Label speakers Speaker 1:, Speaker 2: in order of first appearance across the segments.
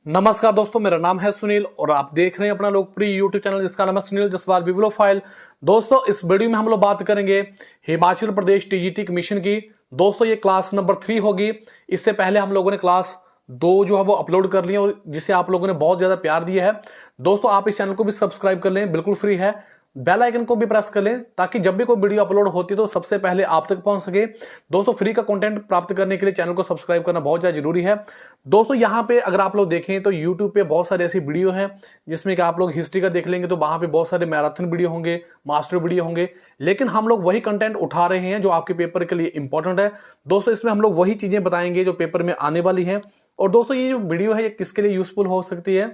Speaker 1: नमस्कार दोस्तों, मेरा नाम है सुनील और आप देख रहे हैं अपना लोकप्रिय यूट्यूब चैनल जिसका नाम है सुनील जसवाल बिब्लियोफाइल। दोस्तों, इस वीडियो में हम लोग बात करेंगे हिमाचल प्रदेश टीजीटी कमीशन की। दोस्तों, ये क्लास नंबर 3 होगी। इससे पहले हम लोगों ने क्लास 2 जो है वो अपलोड कर लिया और जिसे आप लोगों ने बहुत ज्यादा प्यार दिया है। दोस्तों, आप इस चैनल को भी सब्सक्राइब कर लें, बिल्कुल फ्री है। बेल आइकन को भी प्रेस कर लें ताकि जब भी कोई वीडियो अपलोड होती है तो सबसे पहले आप तक पहुंच सके। दोस्तों, फ्री का कंटेंट प्राप्त करने के लिए चैनल को सब्सक्राइब करना बहुत ज्यादा जरूरी है। दोस्तों, यहाँ पे अगर आप लोग देखें तो यूट्यूब पे बहुत सारी ऐसी वीडियो हैं जिसमें कि आप लोग हिस्ट्री का देख लेंगे तो वहां पे बहुत सारे मैराथन वीडियो होंगे, मास्टर वीडियो होंगे, लेकिन हम लोग वही कंटेंट उठा रहे हैं जो आपके पेपर के लिए इंपॉर्टेंट है। दोस्तों, इसमें हम लोग वही चीजें बताएंगे जो पेपर में आने वाली है। और दोस्तों, ये जो वीडियो है ये किसके लिए यूजफुल हो सकती है?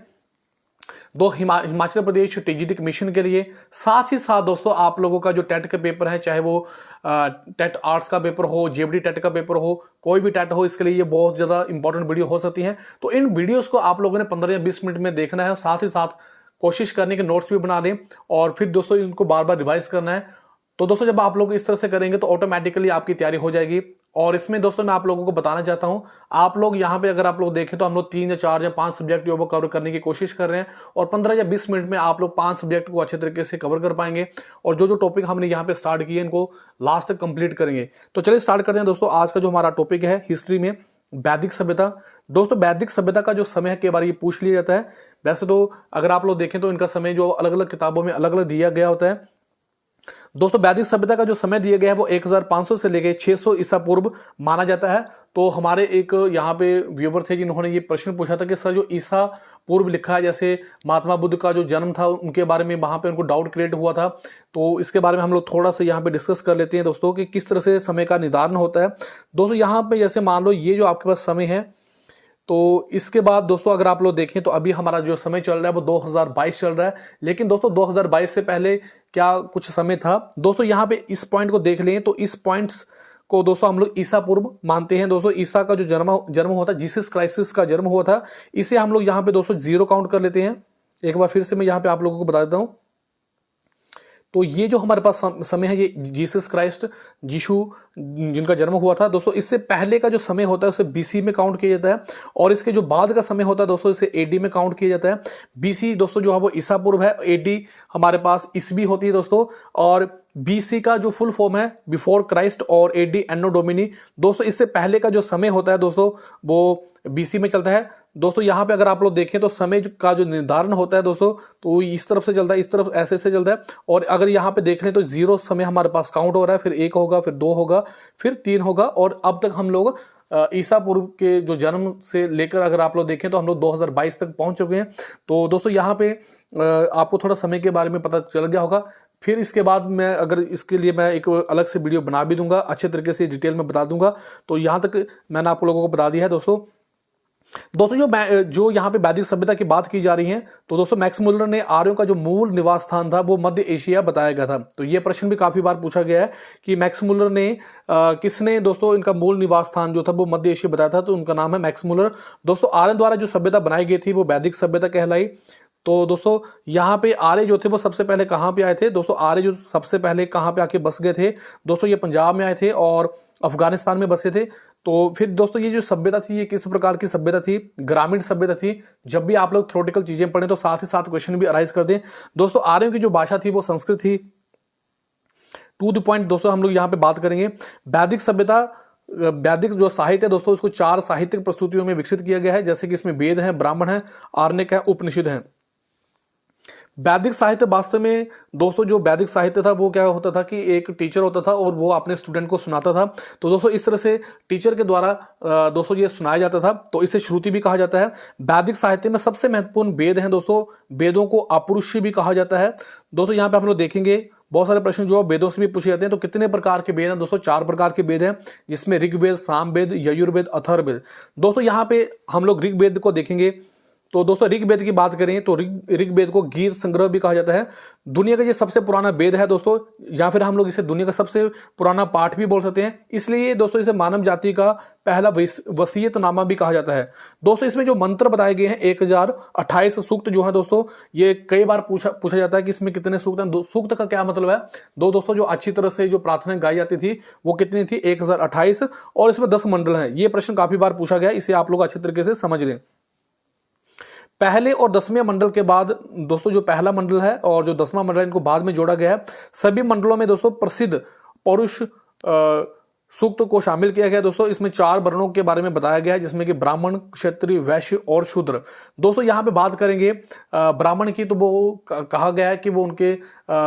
Speaker 1: हिमाचल प्रदेश टीजीटी कमीशन के लिए, साथ ही साथ दोस्तों आप लोगों का जो टेट का पेपर है, चाहे वो टेट आर्ट्स का पेपर हो, जेबीडी टेट का पेपर हो, कोई भी टेट हो, इसके लिए ये बहुत ज्यादा इंपॉर्टेंट वीडियो हो सकती है। तो इन वीडियोस को आप लोगों ने 15 या 20 मिनट में देखना है, साथ ही साथ कोशिश करने के नोट्स भी बना लें और फिर दोस्तों इनको बार बार रिवाइज करना है। तो दोस्तों, जब आप लोग इस तरह से करेंगे तो ऑटोमेटिकली आपकी तैयारी हो जाएगी। और इसमें दोस्तों मैं आप लोगों को बताना चाहता हूं, आप लोग यहाँ पे अगर आप लोग देखें तो हम लोग 3 या 4 या 5 सब्जेक्ट जो वो कवर करने की कोशिश कर रहे हैं और 15 या 20 मिनट में आप लोग 5 सब्जेक्ट को अच्छे तरीके से कवर कर पाएंगे। और जो जो टॉपिक हमने यहाँ पे स्टार्ट किए इनको लास्ट तक कंप्लीट करेंगे। तो चलिए स्टार्ट करते हैं दोस्तों। आज का जो हमारा टॉपिक है हिस्ट्री में वैदिक सभ्यता। दोस्तों, वैदिक सभ्यता का जो समय के बारे में पूछ लिया जाता है। वैसे तो अगर आप लोग देखें तो इनका समय जो अलग अलग किताबों में अलग अलग दिया गया होता है। दोस्तों, वैदिक सभ्यता का जो समय दिया गया है वो 1500 से लेकर 600 ईसा पूर्व माना जाता है। तो हमारे एक यहाँ पे व्यूवर थे जिन्होंने ये प्रश्न पूछा था कि सर जो ईसा पूर्व लिखा है, जैसे महात्मा बुद्ध का जो जन्म था उनके बारे में वहां पे उनको डाउट क्रिएट हुआ था। तो इसके बारे में हम लोग थोड़ा सा यहाँ पे डिस्कस कर लेते हैं दोस्तों कि किस तरह से समय का निर्धारण होता है। दोस्तों, यहाँ पे जैसे मान लो ये जो आपके पास समय है, तो इसके बाद दोस्तों अगर आप लोग देखें तो अभी हमारा जो समय चल रहा है वो 2022 चल रहा है। लेकिन दोस्तों 2022 से पहले क्या कुछ समय था? दोस्तों, यहाँ पे इस पॉइंट को देख लें तो इस पॉइंट्स को दोस्तों हम लोग ईसा पूर्व मानते हैं। दोस्तों, ईसा का जो जन्म हुआ था, जीसस क्राइसिस का जन्म हुआ था, इसे हम लोग यहाँ पे दोस्तों 0 काउंट कर लेते हैं। एक बार फिर से मैं यहाँ पे आप लोगों को बता देता हूं। तो ये जो हमारे पास समय है ये जीसस क्राइस्ट, यीशु जिनका जन्म हुआ था, दोस्तों इससे पहले का जो समय होता है उसे बीसी में काउंट किया जाता है। और इसके जो बाद का समय होता है दोस्तों इसे एडी में काउंट किया जाता है। बीसी दोस्तों जो है वो ईसा पूर्व है, एडी हमारे पास ईसवी होती है दोस्तों। और बीसी का जो फुल फॉर्म है बिफोर क्राइस्ट और एडी एनो डोमिनी। दोस्तों, इससे पहले का जो समय होता है दोस्तों वो बीसी में चलता है। दोस्तों, यहां पे अगर आप लोग देखें तो समय का जो निर्धारण होता है दोस्तों तो इस तरफ से चलता है, इस तरफ ऐसे से चलता है। और अगर यहां पे देख लें तो 0 समय हमारे पास काउंट हो रहा है, फिर 1 होगा, फिर 2 होगा, फिर 3 होगा। और अब तक हम लोग ईसा पूर्व के जो जन्म से लेकर अगर आप लोग देखें तो हम लोग 2022 तक पहुंच चुके हैं। तो दोस्तों यहाँ पे आपको थोड़ा समय के बारे में पता चल गया होगा। फिर इसके बाद मैं अगर इसके लिए मैं एक अलग से वीडियो बना भी दूंगा, अच्छे तरीके से डिटेल में बता दूंगा। तो यहां तक मैंने आप लोगों को बता दिया है दोस्तों। जो यहाँ पे वैदिक सभ्यता की बात की जा रही है, तो दोस्तों मैक्स मुलर ने आर्यों का जो मूल निवास स्थान था वो मध्य एशिया बताया गया था। तो ये प्रश्न भी काफी बार पूछा गया है कि मैक्स मुलर ने किसने दोस्तों इनका मूल निवास स्थान जो था वो मध्य एशिया बताया था। तो उनका नाम है मैक्स मुलर। दोस्तों, आर्यों द्वारा जो सभ्यता बनाई गई थी वो वैदिक सभ्यता कहलाई। तो दोस्तों यहाँ पे आर्य जो थे वो सबसे पहले कहां पे आए थे? दोस्तों, आर्य जो सबसे पहले कहां पे आके बस गए थे? दोस्तों, ये पंजाब में आए थे और अफगानिस्तान में बसे थे। तो फिर दोस्तों ये जो सभ्यता थी ये किस प्रकार की सभ्यता थी? ग्रामीण सभ्यता थी। जब भी आप लोग थ्योरेटिकल चीजें पढ़ें तो साथ ही साथ क्वेश्चन भी अराइज कर दें। दोस्तों, आर्यों की जो भाषा थी वो संस्कृत थी। टू द पॉइंट दोस्तों हम लोग यहाँ पे बात करेंगे। वैदिक सभ्यता, वैदिक जो साहित्य है दोस्तों इसको 4 साहित्यिक प्रस्तुतियों में विकसित किया गया है, जैसे कि इसमें वेद है, ब्राह्मण है, आर्णिक है, उपनिषद है। वैदिक साहित्य वास्तव में दोस्तों जो वैदिक साहित्य था वो क्या होता था कि एक टीचर होता था और वो अपने स्टूडेंट को सुनाता था। तो दोस्तों इस तरह से टीचर के द्वारा दोस्तों ये सुनाया जाता था, तो इसे श्रुति भी कहा जाता है। वैदिक साहित्य में सबसे महत्वपूर्ण वेद हैं दोस्तों, वेदों को अपरुष्य भी कहा जाता है। दोस्तों यहाँ पे हम लोग देखेंगे बहुत सारे प्रश्न जो वेदों से भी पूछे जाते हैं। तो कितने प्रकार के वेद हैं दोस्तों? 4 प्रकार के वेद हैं, जिसमें ऋग्वेद, सामवेद, यजुर्वेद, अथर्ववेद। दोस्तों यहाँ पे हम लोग ऋग्वेद को देखेंगे। तो दोस्तों ऋग्वेद की बात करें तो ऋग्वेद को गीत संग्रह भी कहा जाता है। दुनिया का ये सबसे पुराना वेद है दोस्तों, या फिर हम लोग इसे दुनिया का सबसे पुराना पाठ भी बोल सकते हैं। इसलिए दोस्तों इसे मानव जाति का पहला वसीयतनामा भी कहा जाता है। दोस्तों इसमें जो मंत्र बताए गए हैं 1028 सूक्त जो है दोस्तों, ये कई बार पूछा जाता है कि इसमें कितने सूक्त हैं। सूक्त का क्या मतलब है? दोस्तों जो अच्छी तरह से जो प्रार्थना गाई जाती थी वो कितनी थी? 1028। और इसमें 10 मंडल हैं। ये प्रश्न काफी बार पूछा गया, इसे आप लोग अच्छे तरीके से समझ लें। पहले और 10वें मंडल के बाद दोस्तों जो पहला मंडल है और जो 10वां मंडल है इनको बाद में जोड़ा गया है। सभी मंडलों में दोस्तों प्रसिद्ध पौरुष सूक्त को शामिल किया गया दोस्तों। इसमें 4 वर्णों के बारे में बताया गया है, जिसमें कि ब्राह्मण, क्षत्रिय, वैश्य और शूद्र। दोस्तों यहाँ पे बात करेंगे ब्राह्मण की, तो वो कहा गया है कि वो उनके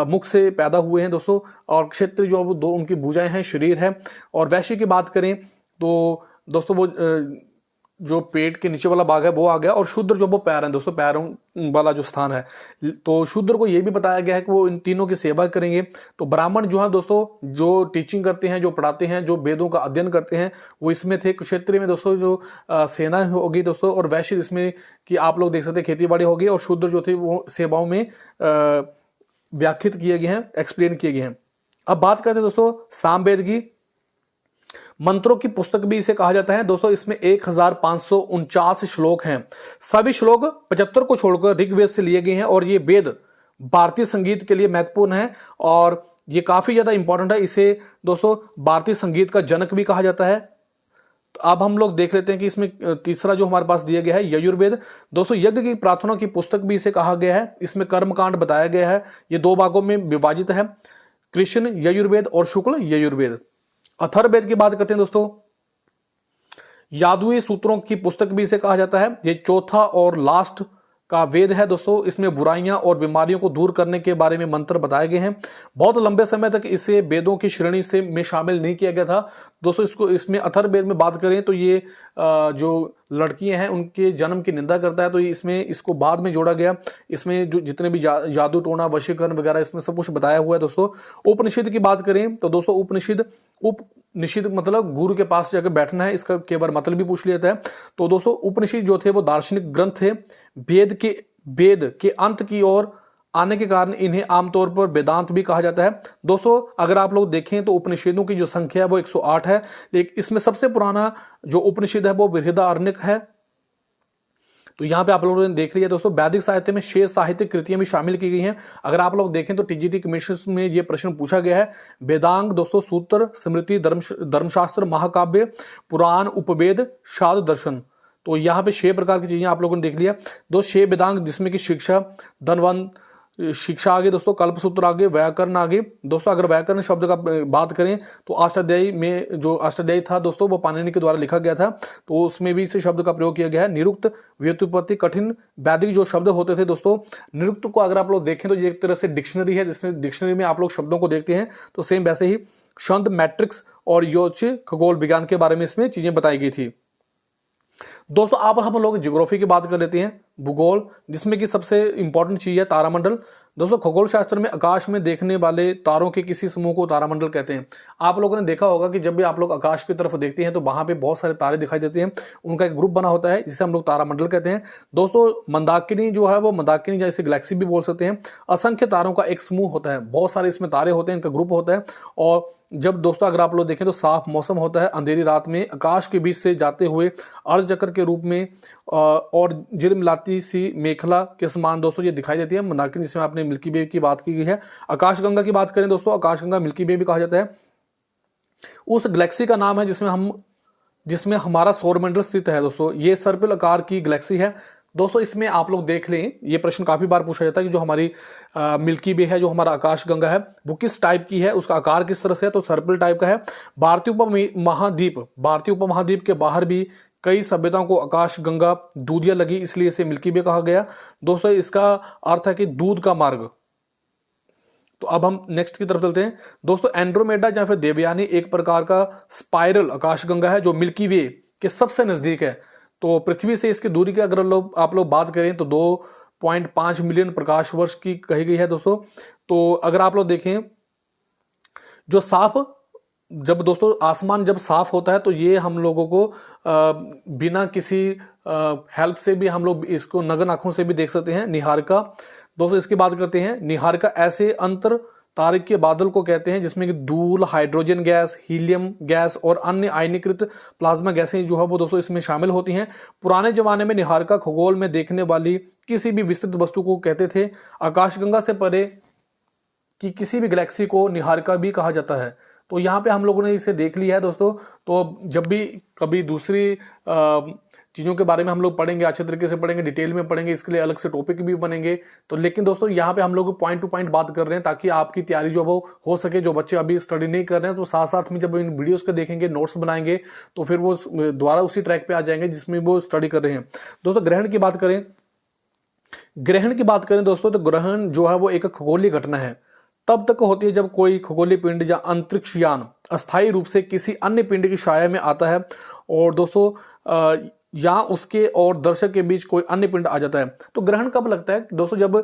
Speaker 1: मुख से पैदा हुए हैं दोस्तों, और क्षत्रिय जो वो 2 उनकी भुजाएं हैं, शरीर है। और वैश्य की बात करें तो दोस्तों वो जो पेट के नीचे वाला भाग है वो आ गया, और शूद्र जो वो पैर है दोस्तों, पैरों वाला जो स्थान है। तो शूद्र को ये भी बताया गया है कि वो इन तीनों की सेवा करेंगे। तो ब्राह्मण जो है दोस्तों जो टीचिंग करते हैं, जो पढ़ाते हैं, जो वेदों का अध्ययन करते हैं, वो इसमें थे। क्षेत्रीय में दोस्तों जो सेना होगी दोस्तों, और वैश्य इसमें कि आप लोग देख सकते हैं खेती बाड़ी होगी, और शूद्र जो थे वो सेवाओं में व्याख्यात किए गए हैं, एक्सप्लेन किए गए हैं। अब बात करते हैं दोस्तों सामवेद की। मंत्रों की पुस्तक भी इसे कहा जाता है दोस्तों। इसमें 1549 श्लोक हैं। सभी श्लोक 75 को छोड़कर ऋग्वेद से लिए गए हैं, और ये वेद भारतीय संगीत के लिए महत्वपूर्ण है, और ये काफी ज्यादा इंपॉर्टेंट है। इसे दोस्तों भारतीय संगीत का जनक भी कहा जाता है। तो अब हम लोग देख लेते हैं कि इसमें तीसरा जो हमारे पास दिया गया है यजुर्वेद। दोस्तों यज्ञ की प्रार्थना की पुस्तक भी इसे कहा गया है। इसमें कर्मकांड बताया गया है। ये 2 भागों में विभाजित है, कृष्ण यजुर्वेद और शुक्ल यजुर्वेद। अथर्ववेद की बात करते हैं दोस्तों, यादुई सूत्रों की पुस्तक भी इसे कहा जाता है। ये चौथा और लास्ट का वेद है दोस्तों। इसमें बुराइयां और बीमारियों को दूर करने के बारे में मंत्र बताए गए हैं। बहुत लंबे समय तक इसे वेदों की श्रेणी से में शामिल नहीं किया गया था दोस्तों। इसमें अथर्ववेद में बात करें तो ये जो लड़कियां हैं उनके जन्म की निंदा करता है, तो इसमें इसको बाद में जोड़ा गया। इसमें जो जितने भी जादू टोना वशीकरण वगैरह इसमें सब कुछ बताया हुआ है दोस्तों। उपनिषद की बात करें तो दोस्तों उपनिषद मतलब गुरु के पास जाकर बैठना है, इसका केवल मतलब भी पूछ लिया है। तो दोस्तों उपनिषद जो थे वो दार्शनिक ग्रंथ थे। वेद के अंत की ओर आने के कारण इन्हें आमतौर पर वेदांत भी कहा जाता है दोस्तों। अगर आप लोग देखें तो उपनिषदों की जो संख्या है वो 108 है, लेकिन इसमें सबसे पुराना जो उपनिषद है वो बृहदारण्यक है। तो यहां पे आप लोगों ने देख लिया दोस्तों। वैदिक साहित्य में 6 साहित्यिक कृतियां भी शामिल की गई हैं। अगर आप लोग देखें तो टीजीटी कमीशन में ये प्रश्न पूछा गया है। वेदांग दोस्तों, सूत्र, स्मृति, धर्मशास्त्र, महाकाव्य, पुराण, उपवेद, शाद दर्शन। तो यहाँ पे 6 प्रकार की चीजें आप लोगों ने देख लिया। 6 वेदांग, जिसमें कि शिक्षा, धनवंत शिक्षा आगे दोस्तों, कल्पसूत्र आगे, व्याकरण आगे दोस्तों। अगर व्याकरण शब्द का बात करें तो अष्टाध्यायी में जो अष्टाध्यायी था दोस्तों वो पाणिनि के द्वारा लिखा गया था, तो उसमें भी इस शब्द का प्रयोग किया गया है। निरुक्त, व्युत्पत्ति, कठिन, वैदिक जो शब्द होते थे दोस्तों। निरुक्त को अगर आप लोग देखें तो ये एक तरह से डिक्शनरी है, जिसमें डिक्शनरी में आप लोग शब्दों को देखते हैं, तो सेम वैसे ही छंद, मैट्रिक्स और योच खगोल विज्ञान के बारे में इसमें चीजें बताई गई थी दोस्तों। अब हम लोग ज्योग्राफी की बात कर लेते हैं, भूगोल, जिसमें कि सबसे इंपॉर्टेंट चीज है तारामंडल दोस्तों। खगोल शास्त्र में आकाश में देखने वाले तारों के किसी समूह को तारामंडल कहते हैं। आप लोगों ने देखा होगा कि जब भी आप लोग आकाश की तरफ देखते हैं तो वहां पे बहुत सारे तारे दिखाई देते हैं, उनका एक ग्रुप बना होता है जिसे हम लोग तारामंडल कहते हैं दोस्तों। मंदाकिनी जो है वो मंदाकिनी जैसे गैलेक्सी भी बोल सकते हैं। असंख्य तारों का एक समूह होता है, बहुत सारे इसमें तारे होते हैं, इनका ग्रुप होता है। और जब दोस्तों अगर आप लोग देखें तो साफ मौसम होता है, अंधेरी रात में आकाश के बीच से जाते हुए अर्धचक्र के रूप में और झिलमिलाती सी मेखला के समान दोस्तों ये दिखाई देती है मंदाकिनी, जिसमें आपने मिल्की वे की बात की गई है। आकाशगंगा की बात करें दोस्तों, आकाशगंगा मिल्की वे भी कहा जाता है। उस गैलेक्सी का नाम है जिसमें हमारा सौरमंडल स्थित है दोस्तों। ये सर्पिल आकार की गैलेक्सी है दोस्तों। इसमें आप लोग देख लें, ये प्रश्न काफी बार पूछा जाता है कि जो हमारी मिल्की वे है, जो हमारा आकाशगंगा है, वो किस टाइप की है, उसका आकार किस तरह से है, तो सर्पिल टाइप का है। भारतीय उपमहाद्वीप के बाहर भी कई सभ्यताओं को आकाशगंगा दूधिया लगी, इसलिए इसे मिल्की वे कहा गया दोस्तों। इसका अर्थ है कि दूध का मार्ग। तो अब हम नेक्स्ट की तरफ चलते हैं दोस्तों। एंड्रोमेडा या फिर देवयानी एक प्रकार का स्पाइरल आकाशगंगा है जो मिल्की वे के सबसे नजदीक है। तो पृथ्वी से इसकी दूरी की अगर आप लोग बात करें तो 2.5 मिलियन प्रकाश वर्ष की कही गई है दोस्तों। तो अगर आप लोग देखें जो जब दोस्तों आसमान जब साफ होता है तो ये हम लोगों को बिना किसी हेल्प से भी हम लोग इसको नग्न आंखों से भी देख सकते हैं। निहारिका दोस्तों, इसकी बात करते हैं। निहारिका ऐसे अंतर तारिक के बादल को कहते हैं जिसमें कि धूल, हाइड्रोजन गैस, हीलियम गैस और अन्य आयनीकृत प्लाज्मा गैसें जो है वो दोस्तों इसमें शामिल होती हैं। पुराने जमाने में निहारिका खगोल में देखने वाली किसी भी विस्तृत वस्तु को कहते थे। आकाशगंगा से परे की किसी भी गैलेक्सी को निहारिका भी कहा जाता है। तो यहाँ पे हम लोगों ने इसे देख लिया है दोस्तों। तो जब भी कभी दूसरी चीज़ों के बारे में हम लोग पढ़ेंगे, अच्छे तरीके से पढ़ेंगे, डिटेल में पढ़ेंगे, इसके लिए अलग से टॉपिक भी बनेंगे। तो लेकिन दोस्तों यहाँ पे हम लोग पॉइंट टू पॉइंट बात कर रहे हैं ताकि आपकी तैयारी जो वो हो सके। जो बच्चे अभी स्टडी नहीं कर रहे हैं तो साथ साथ में जब इन वीडियोस को देखेंगे, नोट्स बनाएंगे, तो फिर वो दोबारा उसी ट्रैक पे आ जाएंगे जिसमें वो स्टडी कर रहे हैं। दोस्तों ग्रहण की बात करें दोस्तों, तो ग्रहण जो है वो एक खगोलीय घटना है। तब तक होती है जब कोई खगोलीय पिंड या अंतरिक्ष यान अस्थायी रूप से किसी अन्य पिंड की छाया में आता है और दोस्तों या उसके और दर्शक के बीच कोई अन्य पिंड आ जाता है। तो ग्रहण कब लगता है दोस्तों? जब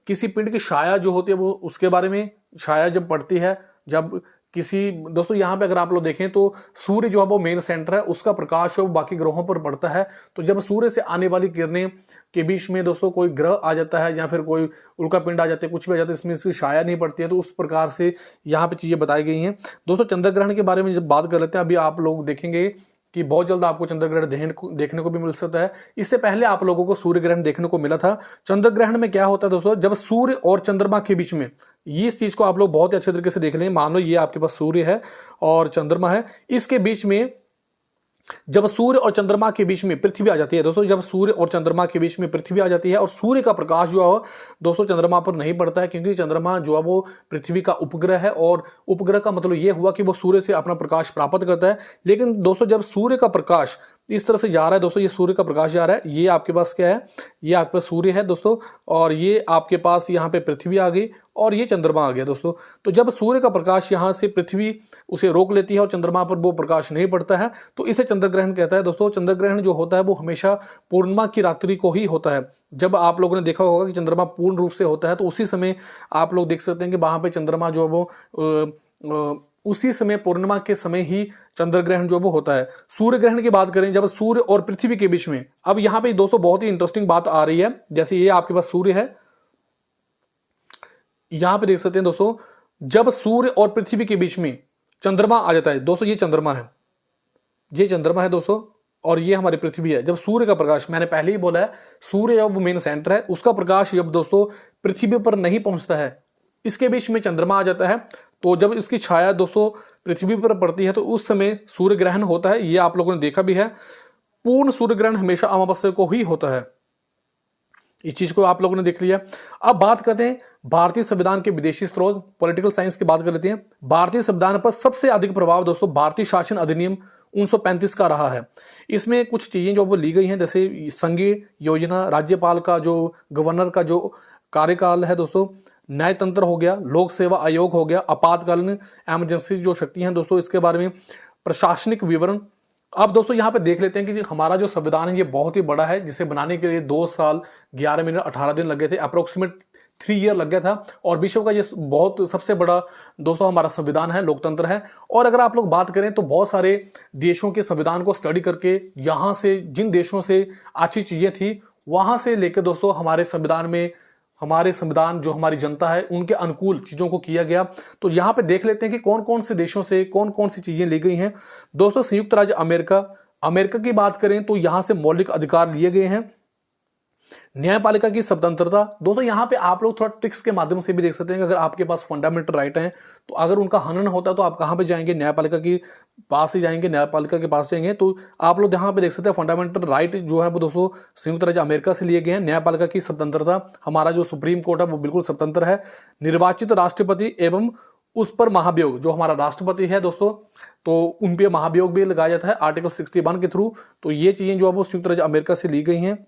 Speaker 1: किसी पिंड की छाया जो होती है वो, उसके बारे में छाया जब पड़ती है, जब किसी दोस्तों यहाँ पे अगर आप लोग देखें तो सूर्य जो है वो मेन सेंटर है, उसका प्रकाश वो बाकी ग्रहों पर पड़ता है। तो जब सूर्य से आने वाली किरणें के बीच में दोस्तों कोई ग्रह आ जाता है या फिर कोई उल्का पिंड आ जाता है, कुछ भी आ जाता है, इसमें इसकी छाया नहीं पड़ती है, तो उस प्रकार से यहाँ पे चीजें बताई गई हैं। दोस्तों चंद्र ग्रहण के बारे में जब बात कर लेते हैं, अभी आप लोग देखेंगे कि बहुत जल्द आपको चंद्र ग्रहण देखने को भी मिल सकता है। इससे पहले आप लोगों को सूर्य ग्रहण देखने को मिला था। चंद्र ग्रहण में क्या होता है दोस्तों? जब सूर्य और चंद्रमा के बीच में, ये इस चीज को आप लोग बहुत ही अच्छे तरीके से देख लेंगे। मान लो ये आपके पास सूर्य है और चंद्रमा है, इसके बीच में जब सूर्य और चंद्रमा के बीच में पृथ्वी आ जाती है दोस्तों, जब सूर्य और चंद्रमा के बीच में पृथ्वी आ जाती है और सूर्य का प्रकाश जो है दोस्तों चंद्रमा पर नहीं पड़ता है, क्योंकि चंद्रमा जो है वो पृथ्वी का उपग्रह है और उपग्रह का मतलब ये हुआ कि वो सूर्य से अपना प्रकाश प्राप्त करता है। लेकिन दोस्तों जब सूर्य का प्रकाश इस तरह से जा रहा है दोस्तों, ये सूर्य का प्रकाश जा रहा है, ये आपके पास क्या है? ये आपके पास सूर्य है दोस्तों, और ये आपके पास यहाँ पे पृथ्वी आ गई और ये चंद्रमा आ गया दोस्तों। तो जब सूर्य का प्रकाश यहाँ से पृथ्वी उसे रोक लेती है और चंद्रमा पर वो प्रकाश नहीं पड़ता है, तो इसे चंद्र ग्रहण कहता है दोस्तों। चंद्र ग्रहण जो होता है वो हमेशा पूर्णिमा की रात्रि को ही होता है। जब आप लोगों ने देखा होगा कि चंद्रमा पूर्ण रूप से होता है, तो उसी समय आप लोग देख सकते हैं कि वहां पे चंद्रमा जो है वो उसी समय पूर्णिमा के समय ही चंद्र ग्रहण जो वो होता है। सूर्य ग्रहण की बात करें, जब सूर्य और पृथ्वी के बीच में, अब यहां पे दोस्तों बहुत ही इंटरेस्टिंग बात आ रही है। जैसे ये आपके पास सूर्य है, यहां पे देख सकते हैं दोस्तों, जब सूर्य और पृथ्वी के बीच में चंद्रमा आ जाता है दोस्तों, ये चंद्रमा है, ये चंद्रमा है दोस्तों, और ये हमारी पृथ्वी है। जब सूर्य का प्रकाश, मैंने पहले ही बोला है, सूर्य जब मेन सेंटर है, उसका प्रकाश जब दोस्तों पृथ्वी पर नहीं पहुंचता है, इसके बीच में चंद्रमा आ जाता है, तो जब इसकी छाया दोस्तों पृथ्वी पर पड़ती है तो उस समय सूर्य ग्रहण होता है। ये आप लोगों ने देखा भी है। पूर्ण सूर्य ग्रहण हमेशा अमावस्या को ही होता है। इस चीज को आप लोगों ने देख लिया। अब बात करते हैं भारतीय संविधान के विदेशी स्रोत, पॉलिटिकल साइंस की बात कर लेते हैं। भारतीय संविधान पर सबसे अधिक प्रभाव दोस्तों भारतीय शासन अधिनियम 1935 का रहा है। इसमें कुछ चीजें जो वो ली गई हैं, जैसे संघीय योजना, राज्यपाल का जो, गवर्नर का जो कार्यकाल है दोस्तों, न्याय तंत्र हो गया, लोक सेवा आयोग हो गया, आपातकालीन इमरजेंसी जो शक्ति हैं दोस्तों, इसके बारे में प्रशासनिक विवरण। अब दोस्तों यहाँ पे देख लेते हैं कि हमारा जो संविधान है ये बहुत ही बड़ा है, जिसे बनाने के लिए 2 साल 11 मिनट 18 दिन लग गए थे, अप्रोक्सीमेट 3 ईयर लग गया था। और विश्व का ये बहुत सबसे बड़ा दोस्तों हमारा संविधान है, लोकतंत्र है। और अगर आप लोग बात करें तो बहुत सारे देशों के संविधान को स्टडी करके, यहाँ से जिन देशों से अच्छी चीजें थी वहां से लेकर दोस्तों हमारे संविधान जो हमारी जनता है उनके अनुकूल चीजों को किया गया। तो यहां पे देख लेते हैं कि कौन कौन से देशों से कौन कौन सी चीजें ली गई हैं। दोस्तों संयुक्त राज्य अमेरिका की बात करें तो यहां से मौलिक अधिकार लिए गए हैं। न्यायपालिका की स्वतंत्रता, दोस्तों यहाँ पे आप लोग थोड़ा ट्रिक्स के माध्यम से भी देख सकते हैं कि अगर आपके पास फंडामेंटल राइट है तो अगर उनका हनन होता है तो आप कहां पे जाएंगे? न्यायपालिका के पास ही जाएंगे, न्यायपालिका के पास जाएंगे। तो आप लोग यहाँ पे देख सकते हैं फंडामेंटल राइट जो है वो दोस्तों संयुक्त राज्य अमेरिका से लिए गए हैं। न्यायपालिका की स्वतंत्रता, हमारा जो सुप्रीम कोर्ट है वो बिल्कुल स्वतंत्र है। निर्वाचित राष्ट्रपति एवं उस पर महाभियोग, जो हमारा राष्ट्रपति है दोस्तों, तो उन पर महाभियोग भी लगाया जाता है आर्टिकल 61 के थ्रू। तो ये चीजें जो है वो संयुक्त राज्य अमेरिका से ली गई हैं।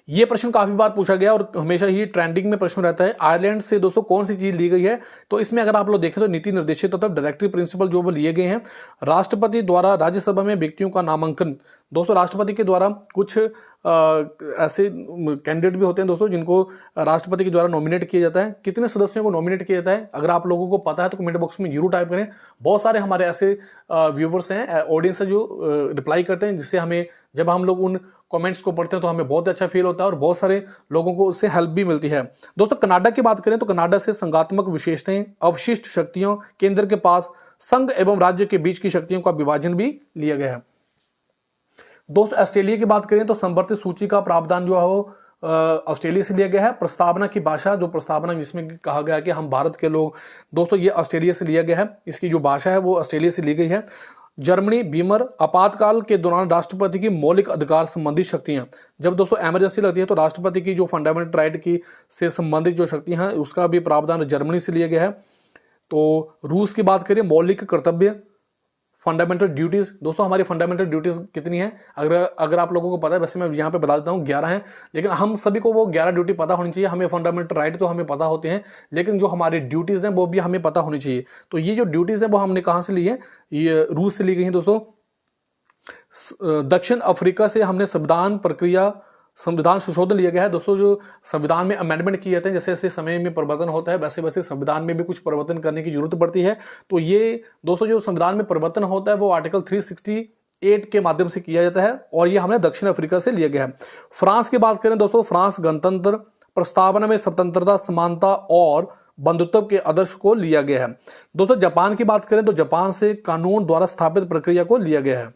Speaker 1: ये प्रश्न काफी बार पूछा गया और हमेशा ही ट्रेंडिंग में प्रश्न रहता है, आयरलैंड से दोस्तों कौन सी चीज ली गई है? तो इसमें अगर आप लोग देखें तो नीति निर्देशित तथा डायरेक्टिव प्रिंसिपल जो वो लिए गए हैं। राष्ट्रपति द्वारा राज्यसभा में व्यक्तियों का नामांकन, दोस्तों राष्ट्रपति के द्वारा कुछ ऐसे कैंडिडेट भी होते हैं दोस्तों जिनको राष्ट्रपति के द्वारा नॉमिनेट किया जाता है। कितने सदस्यों को नॉमिनेट किया जाता है अगर आप लोगों को पता है तो कमेंट बॉक्स में जरूर टाइप करें। बहुत सारे हमारे ऐसे व्यूवर्स हैं, ऑडियंस है जो रिप्लाई करते हैं, जिससे हमें जब हम लोग उन कमेंट्स को पढ़ते हैं तो हमें बहुत अच्छा फील होता है और बहुत सारे लोगों को उससे हेल्प भी मिलती है। दोस्तों कनाडा की बात करें तो कनाडा से संघात्मक विशेषताएं, अवशिष्ट शक्तियों, केंद्र के पास संघ एवं राज्य के बीच की शक्तियों का विभाजन भी लिया गया है। दोस्तों ऑस्ट्रेलिया की बात करें तो संवर्धित सूची का प्रावधान जो है वो ऑस्ट्रेलिया से लिया गया है। प्रस्तावना की भाषा, जो प्रस्तावना जिसमें कहा गया कि हम भारत के लोग, दोस्तों ये ऑस्ट्रेलिया से लिया गया है। इसकी जो भाषा है वो ऑस्ट्रेलिया से ली गई है। Germany, Beamer. आपातकाल के दौरान राष्ट्रपति की मौलिक अधिकार संबंधी शक्तियां। जब दोस्तों इमरजेंसी लगती है तो राष्ट्रपति की जो फंडामेंटल राइट की से संबंधित जो शक्तियां हैं उसका भी प्रावधान जर्मनी से लिया गया है। तो रूस की बात करें, मौलिक कर्तव्य, फंडामेंटल ड्यूटीज। दोस्तों हमारी फंडामेंटल ड्यूटीज कितनी है, अगर आप लोगों को पता है, वैसे मैं यहाँ पे बता देता हूँ 11 है, लेकिन हम सभी को वो 11 ड्यूटी पता होनी चाहिए। हमें फंडामेंटल राइट तो हमें पता होते हैं, लेकिन जो हमारी ड्यूटीज हैं वो भी हमें पता होनी चाहिए। तो ये जो ड्यूटीज हैं वो हमने कहाँ से ली है, ये रूस से ली गई है दोस्तों। दक्षिण अफ्रीका से हमने संविधान संशोधन लिया गया है। दोस्तों जो संविधान में अमेंडमेंट किए जाते हैं, जैसे जैसे समय में परिवर्तन होता है वैसे वैसे संविधान में भी कुछ परिवर्तन करने की जरूरत पड़ती है। तो ये दोस्तों जो संविधान में परिवर्तन होता है वो आर्टिकल 368 के माध्यम से किया जाता है और ये हमने दक्षिण अफ्रीका से लिया गया है। फ्रांस की बात करें दोस्तों, फ्रांस गणतंत्र प्रस्तावना में स्वतंत्रता, समानता और बंधुत्व के आदर्श को लिया गया है। दोस्तों जापान की बात करें तो जापान से कानून द्वारा स्थापित प्रक्रिया को लिया गया है।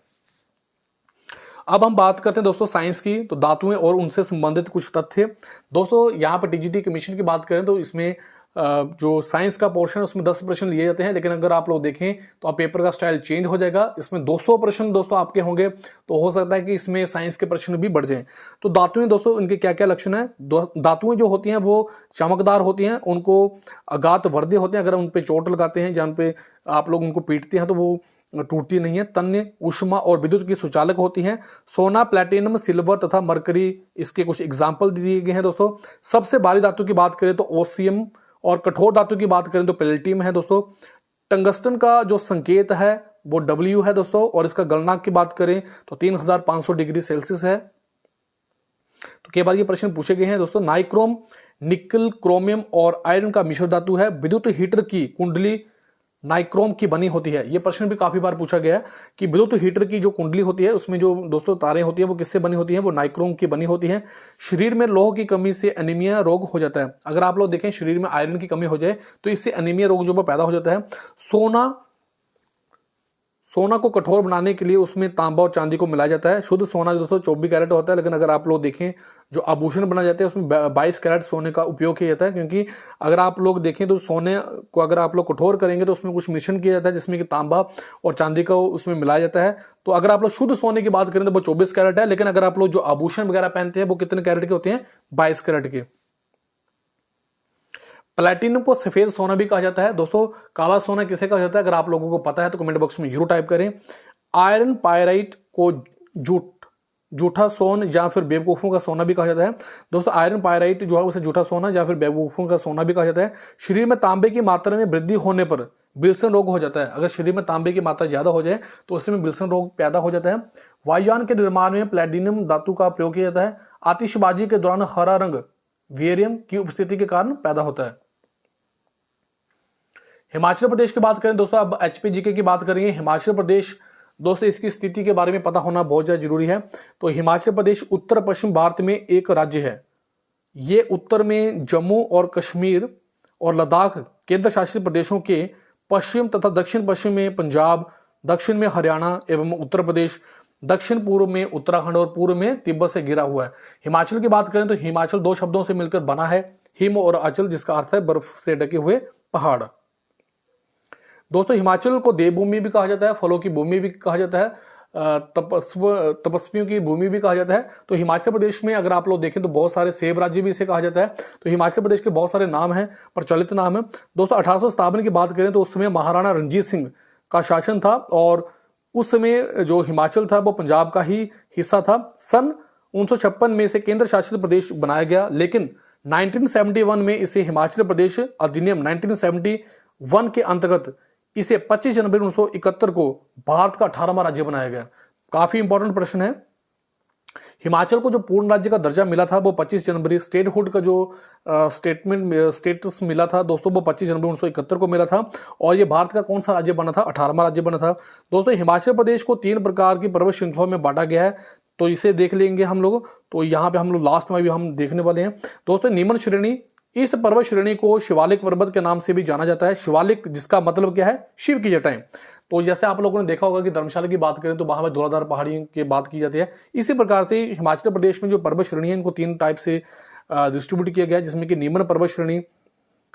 Speaker 1: अब हम बात करते हैं दोस्तों साइंस की, तो धातुएं और उनसे संबंधित कुछ तथ्य। दोस्तों यहाँ पर टीजीटी कमीशन की बात करें तो इसमें जो साइंस का पोर्शन है उसमें 10 प्रश्न लिए जाते हैं, लेकिन अगर आप लोग देखें तो आप पेपर का स्टाइल चेंज हो जाएगा। इसमें 200 प्रश्न दोस्तों आपके होंगे, तो हो सकता है कि इसमें साइंस के प्रश्न भी बढ़ जाएं। तो धातुएं दोस्तों इनके क्या क्या लक्षण है। धातुएं जो होती हैं वो चमकदार होती हैं, उनको अगाध वर्दी होते हैं। अगर उन पे चोट लगाते हैं, जहां पे आप लोग उनको पीटते हैं तो वो टूटती नहीं है। तन्य, ऊष्मा और विद्युत की सुचालक होती हैं। सोना, प्लैटिनम, सिल्वर तथा मरकरी इसके कुछ एग्जाम्पल दिए गए हैं दोस्तों। सबसे भारी धातु की बात करें तो ओसियम, और कठोर धातु की बात करें तो पैलेडियम है दोस्तों। टंगस्टन का जो संकेत है वो W है दोस्तों, और इसका गलनांक की बात करें तो 3500 डिग्री सेल्सियस है। तो कई बार ये प्रश्न पूछे गए हैं दोस्तों। नाइक्रोम निकल, क्रोमियम और आयरन का मिश्र धातु है। विद्युत हीटर की कुंडली नाइक्रोम की बनी होती है। यह प्रश्न भी काफी बार पूछा गया है कि विद्युत हीटर की जो कुंडली होती है उसमें जो दोस्तों तारें होती है वो किससे बनी होती है, वो नाइक्रोम की बनी होती है। शरीर में लौह की कमी से एनीमिया रोग हो जाता है। अगर आप लोग देखें शरीर में आयरन की कमी हो जाए तो इससे एनीमिया रोग जो पैदा हो जाता है। सोना को कठोर बनाने के लिए उसमें तांबा और चांदी को मिलाया जाता है। शुद्ध सोना दोस्तों 24 कैरेट होता है, लेकिन अगर आप लोग देखें जो आभूषण बनाए जाते हैं उसमें 22 कैरेट सोने का उपयोग किया जाता है, क्योंकि अगर आप लोग देखें तो सोने को अगर आप लोग कठोर करेंगे तो उसमें कुछ मिश्रण किया जाता है जिसमें कि तांबा और चांदी का उसमें मिलाया जाता है। तो अगर आप लोग शुद्ध सोने की बात करें तो वो 24 कैरेट है, लेकिन अगर आप लोग जो आभूषण वगैरह पहनते हैं वो कितने कैरेट के होते हैं, 22 कैरेट के। प्लैटिनम को सफेद सोना भी कहा जाता है दोस्तों। काला सोना किसे कहा जाता है, अगर आप लोगों को पता है तो कमेंट बॉक्स में जरूर टाइप करें। आयरन पायराइट को जूठा सोन या फिर बेवकूफों का सोना भी कहा जाता है दोस्तों। आयरन पायराइट जो है उसे जूठा सोना या फिर बेवकूफों का सोना भी कहा जाता है। शरीर में तांबे की मात्रा में वृद्धि होने पर विल्सन रोग हो जाता है। अगर शरीर में तांबे की मात्रा ज्यादा हो जाए तो उसमें विल्सन रोग पैदा हो जाता है। वायुयान के निर्माण में प्लैटिनम धातु का प्रयोग किया जाता है। आतिशबाजी के दौरान हरा रंग वेरियम की उपस्थिति के कारण पैदा होता है। हिमाचल प्रदेश की बात करें दोस्तों, अब HPGK की बात करेंगे। हिमाचल प्रदेश दोस्तों इसकी स्थिति के बारे में पता होना बहुत ज्यादा जरूरी है। तो हिमाचल प्रदेश उत्तर पश्चिम भारत में एक राज्य है। ये उत्तर में जम्मू और कश्मीर और लद्दाख केंद्र शासित प्रदेशों के पश्चिम तथा दक्षिण पश्चिम में पंजाब, दक्षिण में हरियाणा एवं उत्तर प्रदेश, दक्षिण पूर्व में उत्तराखंड और पूर्व में तिब्बत से घिरा हुआ है। हिमाचल की बात करें तो हिमाचल 2 शब्दों से मिलकर बना है, हिम और अचल, जिसका अर्थ है बर्फ से ढके हुए पहाड़। दोस्तों हिमाचल को देवभूमि भी कहा जाता है, फलों की भूमि भी कहा जाता है, तपस्वियों की भूमि भी कहा जाता है। तो हिमाचल प्रदेश में अगर आप लोग देखें तो बहुत सारे सेब राज्य भी इसे कहा जाता है। तो हिमाचल प्रदेश के बहुत सारे नाम हैं, प्रचलित नाम है दोस्तों। 1857 की बात करें तो उस समय महाराणा रणजीत सिंह का शासन था और उस समय जो हिमाचल था वो पंजाब का ही हिस्सा था। सन 1956 में इसे केंद्र शासित प्रदेश बनाया गया, लेकिन 1971 में इसे हिमाचल प्रदेश अधिनियम 1971 के अंतर्गत इसे 25 जनवरी 1971 को भारत का 18वां राज्य बनाया गया। काफी इंपॉर्टेंट प्रश्न है। हिमाचल को जो पूर्ण राज्य का दर्जा मिला था वो 25 जनवरी, स्टेटहुड का जो स्टेटस मिला था दोस्तों वो 25 जनवरी 1971 को मिला था। और ये भारत का कौन सा राज्य बना था, 18वां राज्य बना था दोस्तों। हिमाचल प्रदेश को 3 प्रकार की पर्वत श्रृंखलाओं में बांटा गया है, तो इसे देख लेंगे हम लोग। तो यहाँ पे हम लोग लास्ट में भी हम देखने वाले हैं दोस्तों। निम्न श्रेणी, इस पर्वत श्रेणी को शिवालिक पर्वत के नाम से भी जाना जाता है। शिवालिक जिसका मतलब क्या है, शिव की जटाएं। तो जैसे आप लोगों ने देखा होगा कि धर्मशाला की बात करें तो वहां में धौलाधार पहाड़ियों की बात की जाती है। इसी प्रकार से हिमाचल प्रदेश में जो पर्वत श्रेणी है इनको 3 टाइप से डिस्ट्रीब्यूट किया गया है, जिसमें कि निम्न पर्वत श्रेणी,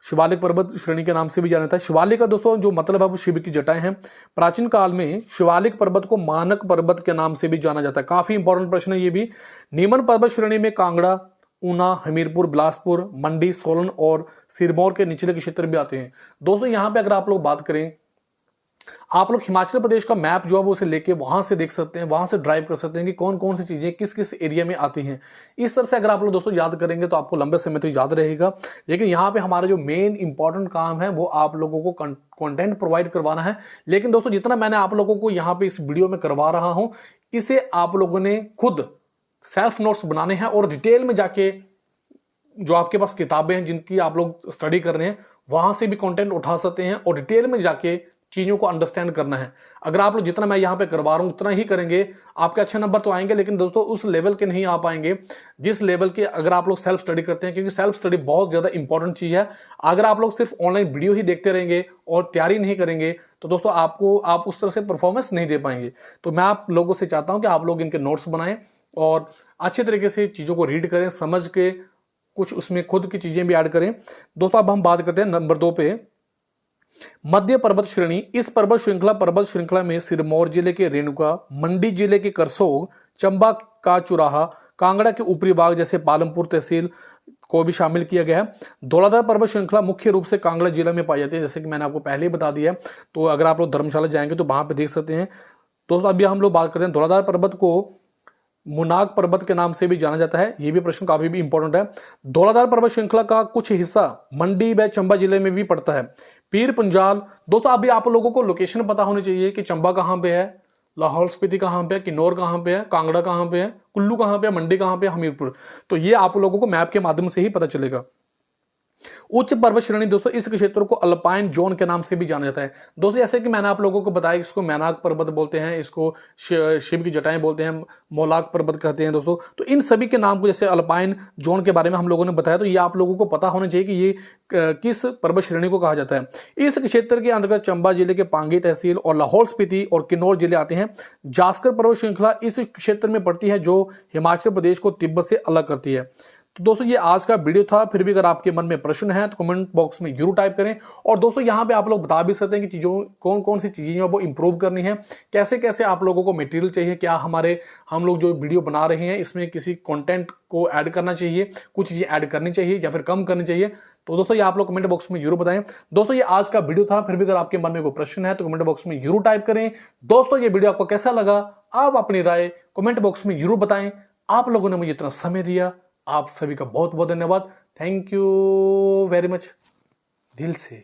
Speaker 1: शिवालिक पर्वत श्रेणी के नाम से भी जाना जाता है। शिवालिक का दोस्तों जो मतलब है वो शिव की जटाएं हैं। प्राचीन काल में शिवालिक पर्वत को मानक पर्वत के नाम से भी जाना जाता है। काफी इंपॉर्टेंट प्रश्न है ये भी। निम्न पर्वत श्रेणी में कांगड़ा, ऊना, हमीरपुर, बिलासपुर, मंडी, सोलन और सिरमौर के निचले के क्षेत्र भी आते हैं। दोस्तों यहां पे अगर आप लोग बात करें, आप लोग हिमाचल प्रदेश का मैप जो है वो उसे लेके वहां से देख सकते हैं, वहां से ड्राइव कर सकते हैं कि कौन कौन सी चीजें किस किस एरिया में आती हैं। इस तरह से अगर आप लोग दोस्तों याद करेंगे तो आपको लंबे समय तक याद रहेगा। लेकिन यहाँ पे हमारा जो मेन इंपॉर्टेंट काम है वो आप लोगों को कंटेंट प्रोवाइड करवाना है। लेकिन दोस्तों जितना मैंने आप लोगों को यहाँ पे इस वीडियो में करवा रहा हूं, इसे आप लोगों ने खुद सेल्फ नोट्स बनाने हैं और डिटेल में जाके जो आपके पास किताबें हैं जिनकी आप लोग स्टडी कर रहे हैं वहां से भी कंटेंट उठा सकते हैं और डिटेल में जाके चीजों को अंडरस्टैंड करना है। अगर आप लोग जितना मैं यहां पे करवा रहा हूं उतना ही करेंगे, आपके अच्छे नंबर तो आएंगे, लेकिन दोस्तों उस लेवल के नहीं आ पाएंगे जिस लेवल के अगर आप लोग सेल्फ स्टडी करते हैं, क्योंकि सेल्फ स्टडी बहुत ज्यादा इंपॉर्टेंट चीज है। अगर आप लोग सिर्फ ऑनलाइन वीडियो ही देखते रहेंगे और तैयारी नहीं करेंगे तो दोस्तों आप उस तरह से परफॉर्मेंस नहीं दे पाएंगे। तो मैं आप लोगों से चाहता हूं कि आप लोग इनके नोट्स बनाएं और अच्छे तरीके से चीजों को रीड करें, समझ के कुछ उसमें खुद की चीजें भी ऐड करें। दोस्तों अब हम बात करते हैं नंबर 2 पे, मध्य पर्वत श्रेणी। इस पर्वत श्रृंखला में सिरमौर जिले के रेणुका, मंडी जिले के करसोग, चंबा का चुराहा, कांगड़ा के ऊपरी भाग जैसे पालमपुर तहसील को भी शामिल किया गया है। धौलाधार पर्वत श्रृंखला मुख्य रूप से कांगड़ा जिला में पाई जाती है, जैसे कि मैंने आपको पहले ही बता दिया है। तो अगर आप लोग धर्मशाला जाएंगे तो वहां पे देख सकते हैं। दोस्तों अभी हम लोग बात करते हैं धौलाधार पर्वत को मुनाग पर्वत के नाम से भी जाना जाता है। यह भी प्रश्न काफी भी इंपॉर्टेंट है। धौलाधार पर्वत श्रृंखला का कुछ हिस्सा मंडी व चंबा जिले में भी पड़ता है। पीर पंजाल, दोस्तों अभी आप लोगों को लोकेशन पता होनी चाहिए कि चंबा कहां पे है, लाहौल स्पीति कहां पे है, किन्नौर कहां पे है, कांगड़ा कहां पे है, कुल्लू कहां पे है, मंडी कहां पे है, हमीरपुर। तो ये आप लोगों को मैप के माध्यम से ही पता चलेगा। उच्च पर्वत श्रेणी दोस्तों इस क्षेत्र को अल्पाइन जोन के नाम से भी जाना जाता है। दोस्तों जैसे कि मैंने आप लोगों को बताया, इसको मैनाक पर्वत बोलते हैं, इसको शिव की जटाएं बोलते हैं, मोलाक पर्वत कहते हैं दोस्तों। तो इन सभी के नाम को जैसे अल्पाइन जोन के बारे में हम लोगों ने बताया, तो ये आप लोगों को पता होना चाहिए कि ये किस पर्वत श्रेणी को कहा जाता है। इस क्षेत्र के अंतर्गत चंबा जिले के पांगी तहसील और लाहौल स्पीति और किन्नौर जिले आते हैं। जास्कर पर्वत श्रृंखला इस क्षेत्र में पड़ती है जो हिमाचल प्रदेश को तिब्बत से अलग करती है। तो दोस्तों ये आज का वीडियो था। फिर भी अगर आपके मन में प्रश्न है तो कमेंट बॉक्स में जरूर टाइप करें। और दोस्तों यहाँ पे आप लोग बता भी सकते हैं कि चीजों कौन कौन सी चीजें वो इंप्रूव करनी है, कैसे कैसे आप लोगों को मटेरियल चाहिए, क्या हम लोग जो वीडियो बना रहे हैं इसमें किसी कंटेंट को ऐड करना चाहिए, कुछ चीजें ऐड करनी चाहिए या फिर कम करनी चाहिए। तो दोस्तों ये आप लोग कमेंट बॉक्स में जरूर बताएं। दोस्तों ये आज का वीडियो था। फिर भी अगर आपके मन में कोई प्रश्न है तो कमेंट बॉक्स में जरूर टाइप करें। दोस्तों ये वीडियो आपको कैसा लगा, आप अपनी राय कमेंट बॉक्स में जरूर बताएं। आप लोगों ने मुझे इतना समय दिया, आप सभी का बहुत बहुत धन्यवाद। थैंक यू वेरी मच, दिल से।